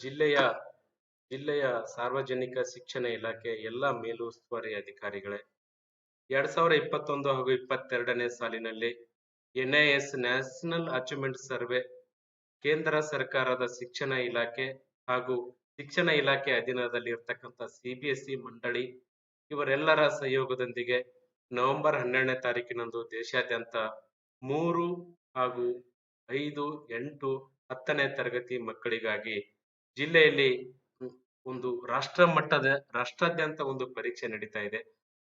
ಜಿಲ್ಲೆಯ ಜಿಲ್ಲೆಯ ಸಾರ್ವಜನಿಕ ಶಿಕ್ಷಣ ಇಲಾಖೆ ಎಲ್ಲ ಮೇಲುಸ್ತುವಾರಿ ಅಧಿಕಾರಿಗಳೇ 2021 ಹಾಗೂ 22ನೇ ಸಾಲಿನಲ್ಲಿ ಎನ್ಐಎಸ್ ನ್ಯಾಷನಲ್ ಅಚೀವ್ಮೆಂಟ್ ಸರ್ವೆ ಕೇಂದ್ರ ಸರ್ಕಾರದ ಶಿಕ್ಷಣ ಇಲಾಖೆ ಹಾಗೂ ಶಿಕ್ಷಣ ಇಲಾಖೆ ಅಧೀನದಲ್ಲಿ ಇರತಕ್ಕಂಥ ಸಿಬಿಎಸ್ಇ ಮಂಡಳಿ ಇವರೆಲ್ಲರ ಸಹಯೋಗದೊಂದಿಗೆ ನವೆಂಬರ್ 12ನೇ ತಾರೀಕಿನಂದು ದೇಶಾದ್ಯಂತ 3 ಹಾಗೂ 5, 8, 10ನೇ ತರಗತಿ ಮಕ್ಕಳಿಗಾಗಿ ಜಿಲ್ಲೆಯಲ್ಲಿ ಒಂದು ರಾಷ್ಟ್ರಾದ್ಯಂತ ಒಂದು ಪರೀಕ್ಷೆ ನಡೀತಾ ಇದೆ.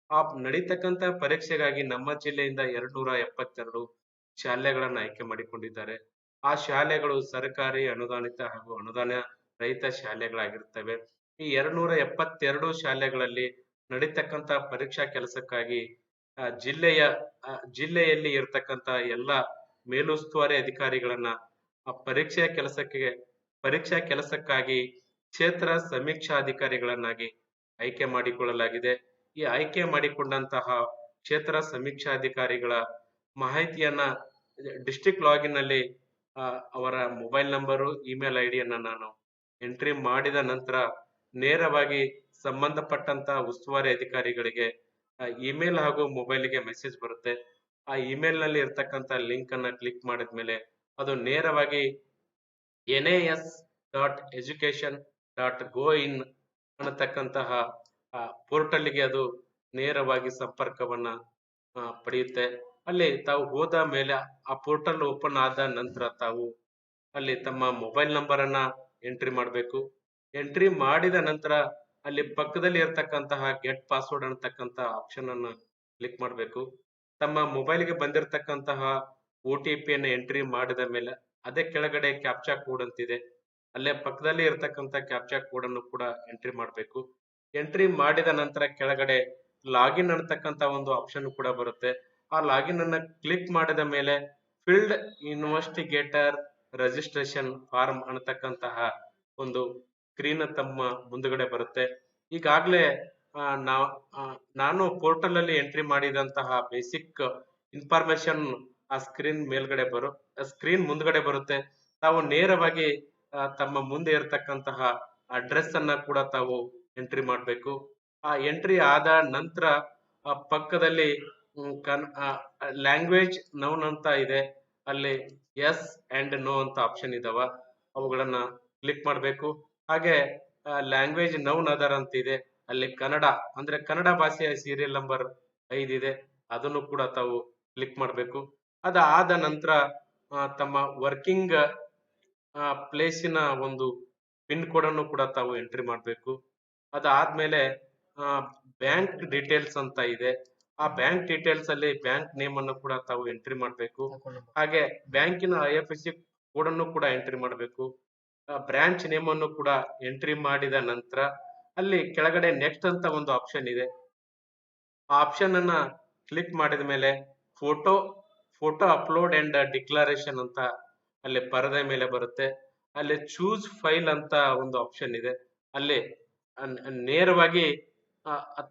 ಆ ನಡೀತಕ್ಕಂತ ಪರೀಕ್ಷೆಗಾಗಿ ನಮ್ಮ ಜಿಲ್ಲೆಯಿಂದ 272 ಶಾಲೆಗಳನ್ನ ಆಯ್ಕೆ ಮಾಡಿಕೊಂಡಿದ್ದಾರೆ. ಆ ಶಾಲೆಗಳು ಸರ್ಕಾರಿ ಅನುದಾನಿತ ಹಾಗೂ ಅನುದಾನ ರಹಿತ ಶಾಲೆಗಳಾಗಿರ್ತವೆ. ಈ 272 ಶಾಲೆಗಳಲ್ಲಿ ನಡೀತಕ್ಕಂತ ಪರೀಕ್ಷಾ ಕೆಲಸಕ್ಕಾಗಿ ಜಿಲ್ಲೆಯಲ್ಲಿ ಇರ್ತಕ್ಕಂತ ಎಲ್ಲ ಮೇಲುಸ್ತುವಾರಿ ಅಧಿಕಾರಿಗಳನ್ನ ಆ ಪರೀಕ್ಷಾ ಕೆಲಸಕ್ಕಾಗಿ ಕ್ಷೇತ್ರ ಸಮೀಕ್ಷಾಧಿಕಾರಿಗಳನ್ನಾಗಿ ಆಯ್ಕೆ ಮಾಡಿಕೊಳ್ಳಲಾಗಿದೆ. ಈ ಆಯ್ಕೆ ಮಾಡಿಕೊಂಡಂತಹ ಕ್ಷೇತ್ರ ಸಮೀಕ್ಷಾಧಿಕಾರಿಗಳ ಮಾಹಿತಿಯನ್ನ ಡಿಸ್ಟ್ರಿಕ್ಟ್ ಲಾಗಿನ್ ನಲ್ಲಿ ಅವರ ಮೊಬೈಲ್ ನಂಬರು, ಇಮೇಲ್ ಐಡಿಯನ್ನ ನಾನು ಎಂಟ್ರಿ ಮಾಡಿದ ನಂತರ ನೇರವಾಗಿ ಸಂಬಂಧಪಟ್ಟಂತ ಉಸ್ತುವಾರಿ ಅಧಿಕಾರಿಗಳಿಗೆ ಇಮೇಲ್ ಹಾಗೂ ಮೊಬೈಲ್ಗೆ ಮೆಸೇಜ್ ಬರುತ್ತೆ. ಆ ಇಮೇಲ್ ನಲ್ಲಿ ಇರ್ತಕ್ಕಂತ ಲಿಂಕ್ ಅನ್ನ ಕ್ಲಿಕ್ ಮಾಡಿದ್ಮೇಲೆ ಅದು ನೇರವಾಗಿ nas.education.goin ಅನ್ನತಕ್ಕಂತಹ ಪೋರ್ಟಲ್ಗೆ ಅದು ನೇರವಾಗಿ ಸಂಪರ್ಕವನ್ನ ಪಡೆಯುತ್ತೆ. ಅಲ್ಲಿ ತಾವು ಹೋದ ಮೇಲೆ ಆ ಪೋರ್ಟಲ್ ಓಪನ್ ಆದ ನಂತರ ತಾವು ಅಲ್ಲಿ ತಮ್ಮ ಮೊಬೈಲ್ ನಂಬರ್ ಅನ್ನ ಎಂಟ್ರಿ ಮಾಡಬೇಕು. ಎಂಟ್ರಿ ಮಾಡಿದ ನಂತರ ಅಲ್ಲಿ ಪಕ್ಕದಲ್ಲಿ ಇರತಕ್ಕಂತಹ ಗೆಟ್ ಪಾಸ್ವರ್ಡ್ ಅನ್ನತಕ್ಕಂತ ಆಪ್ಷನ್ ಅನ್ನ ಕ್ಲಿಕ್ ಮಾಡಬೇಕು. ತಮ್ಮ ಮೊಬೈಲ್ಗೆ ಬಂದಿರತಕ್ಕಂತಹ OTP ಅನ್ನ ಎಂಟ್ರಿ ಮಾಡಿದ ಮೇಲೆ ಅದೇ ಕೆಳಗಡೆ ಕ್ಯಾಪ್ಚಾ ಕೋಡ್ ಅಂತಿದೆ, ಅಲ್ಲೇ ಪಕ್ಕದಲ್ಲಿ ಇರತಕ್ಕಂತ ಕ್ಯಾಪ್ಚಾ ಕೋಡ್ ಅನ್ನು ಕೂಡ ಎಂಟ್ರಿ ಮಾಡಬೇಕು. ಎಂಟ್ರಿ ಮಾಡಿದ ನಂತರ ಕೆಳಗಡೆ ಲಾಗಿನ್ ಅನ್ನತಕ್ಕಂತ ಒಂದು ಆಪ್ಷನ್ ಕೂಡ ಬರುತ್ತೆ. ಆ ಲಾಗಿನ್ ಅನ್ನ ಕ್ಲಿಕ್ ಮಾಡಿದ ಮೇಲೆ ಫೀಲ್ಡ್ ಇನ್ವೆಸ್ಟಿಗೇಟರ್ ರಿಜಿಸ್ಟ್ರೇಷನ್ ಫಾರ್ಮ್ ಅನ್ನತಕ್ಕಂತಹ ಒಂದು ಸ್ಕ್ರೀನ್ ತಮ್ಮ ಮುಂದುಗಡೆ ಬರುತ್ತೆ. ಈಗಾಗಲೇ ನಾನು ಪೋರ್ಟಲ್ ಅಲ್ಲಿ ಎಂಟ್ರಿ ಮಾಡಿದಂತಹ ಬೇಸಿಕ್ ಇನ್ಫಾರ್ಮೇಶನ್ ಆ ಸ್ಕ್ರೀನ್ ಮುಂದ್ಗಡೆ ಬರುತ್ತೆ. ತಾವು ನೇರವಾಗಿ ತಮ್ಮ ಮುಂದೆ ಇರತಕ್ಕಂತಹ ಅಡ್ರೆಸ್ ಅನ್ನ ಕೂಡ ತಾವು ಎಂಟ್ರಿ ಮಾಡಬೇಕು. ಆ ಎಂಟ್ರಿ ಆದ ನಂತರ ಪಕ್ಕದಲ್ಲಿ ಲ್ಯಾಂಗ್ವೇಜ್ ನೌನ್ ಅಂತ ಇದೆ, ಅಲ್ಲಿ ಎಸ್ ಅಂಡ್ ನೋ ಅಂತ ಆಪ್ಷನ್ ಇದಾವ, ಅವುಗಳನ್ನ ಕ್ಲಿಕ್ ಮಾಡಬೇಕು. ಹಾಗೆ ಲ್ಯಾಂಗ್ವೇಜ್ ನೌನ್ ಅದರ್ ಅಂತ ಇದೆ, ಅಲ್ಲಿ ಕನ್ನಡ ಭಾಷೆಯ ಸೀರಿಯಲ್ ನಂಬರ್ 5 ಇದೆ, ಅದನ್ನು ಕೂಡ ತಾವು ಕ್ಲಿಕ್ ಮಾಡಬೇಕು. ಅದಾದ ನಂತರ ತಮ್ಮ ವರ್ಕಿಂಗ್ ಪ್ಲೇಸಿನ ಒಂದು ಪಿನ್ ಕೋಡ್ ಅನ್ನು ಕೂಡ ತಾವು ಎಂಟ್ರಿ ಮಾಡಬೇಕು. ಅದಾದ್ಮೇಲೆ ಬ್ಯಾಂಕ್ ಡೀಟೇಲ್ಸ್ ಅಂತ ಇದೆ, ಆ ಬ್ಯಾಂಕ್ ಡೀಟೇಲ್ಸ್ ಅಲ್ಲಿ ಬ್ಯಾಂಕ್ ನೇಮ್ ಅನ್ನು ಕೂಡ ತಾವು ಎಂಟ್ರಿ ಮಾಡಬೇಕು. ಹಾಗೆ ಬ್ಯಾಂಕಿನ IFSC ಕೋಡ್ ಅನ್ನು ಕೂಡ ಎಂಟ್ರಿ ಮಾಡಬೇಕು. ಬ್ರಾಂಚ್ ನೇಮ್ ಅನ್ನು ಕೂಡ ಎಂಟ್ರಿ ಮಾಡಿದ ನಂತರ ಅಲ್ಲಿ ಕೆಳಗಡೆ ನೆಕ್ಸ್ಟ್ ಅಂತ ಒಂದು ಆಪ್ಷನ್ ಇದೆ, ಆ ಆಪ್ಷನ್ ಅನ್ನ ಕ್ಲಿಕ್ ಮಾಡಿದ ಮೇಲೆ ಫೋಟೋ ಅಪ್ಲೋಡ್ ಅಂಡ್ ಡಿಕ್ಲರೇಷನ್ ಅಂತ ಅಲ್ಲಿ ಪರದೆ ಮೇಲೆ ಬರುತ್ತೆ. ಅಲ್ಲಿ ಚೂಸ್ ಫೈಲ್ ಅಂತ ಒಂದು ಆಪ್ಷನ್ ಇದೆ, ಅಲ್ಲಿ ನೇರವಾಗಿ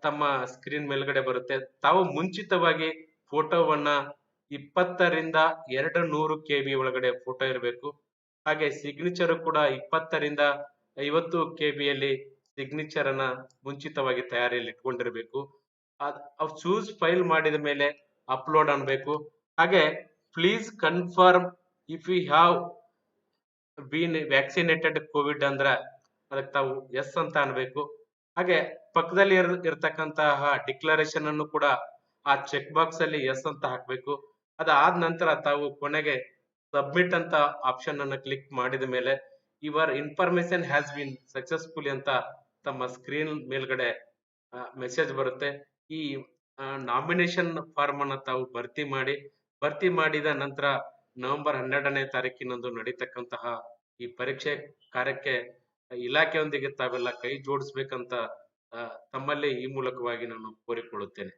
ತಮ್ಮ ಸ್ಕ್ರೀನ್ ಮೇಲ್ಗಡೆ ಬರುತ್ತೆ. ತಾವು ಮುಂಚಿತವಾಗಿ ಫೋಟೋವನ್ನ 20 ರಿಂದ 200 KB ಒಳಗಡೆ ಫೋಟೋ ಇರಬೇಕು. ಹಾಗೆ ಸಿಗ್ನೇಚರ್ ಕೂಡ 20 ರಿಂದ 50 KB ಯಲ್ಲಿ ಸಿಗ್ನೇಚರ್ ಅನ್ನ ಮುಂಚಿತವಾಗಿ ತಯಾರಿಯಲ್ಲಿ ಇಟ್ಕೊಂಡಿರ್ಬೇಕು. ಚೂಸ್ ಫೈಲ್ ಮಾಡಿದ ಮೇಲೆ ಅಪ್ಲೋಡ್ ಅನ್ಬೇಕು. ಹಾಗೆ please confirm if you have been vaccinated Covid ಅಂದ್ರ ಅದಕ್ಕೆ ತಾವು ಎಸ್ ಅಂತ ಅನ್ಬೇಕು. ಹಾಗೆ ಪಕ್ಕದಲ್ಲಿ ಇರತಕ್ಕಂತಹ ಡಿಕ್ಲರೇಷನ್ ಅನ್ನು ಕೂಡ ಆ ಚೆಕ್ ಬಾಕ್ಸ್ ಅಲ್ಲಿ ಎಸ್ ಅಂತ ಹಾಕ್ಬೇಕು. ಅದಾದ ನಂತರ ತಾವು ಕೊನೆಗೆ ಸಬ್ಮಿಟ್ ಅಂತ ಆಪ್ಷನ್ ಅನ್ನ ಕ್ಲಿಕ್ ಮಾಡಿದ ಮೇಲೆ your information has been successfully ಅಂತ ತಮ್ಮ ಸ್ಕ್ರೀನ್ ಮೇಲ್ಗಡೆ ಮೆಸೇಜ್ ಬರುತ್ತೆ. ಈ ನಾಮಿನೇಷನ್ ಫಾರ್ಮ್ ಅನ್ನ ತಾವು ಭರ್ತಿ ಮಾಡಿದ ನಂತರ ನವೆಂಬರ್ 12ನೇ ತಾರೀಕಿನಂದು ನಡೀತಕ್ಕಂತಹ ಈ ಪರೀಕ್ಷೆ ಕಾರ್ಯಕ್ಕೆ ಇಲಾಖೆಯೊಂದಿಗೆ ತಾವೆಲ್ಲ ಕೈ ಜೋಡಿಸ್ಬೇಕಂತ ತಮ್ಮಲ್ಲಿ ಈ ಮೂಲಕವಾಗಿ ನಾನು ಕೋರಿಕೊಳ್ಳುತ್ತೇನೆ.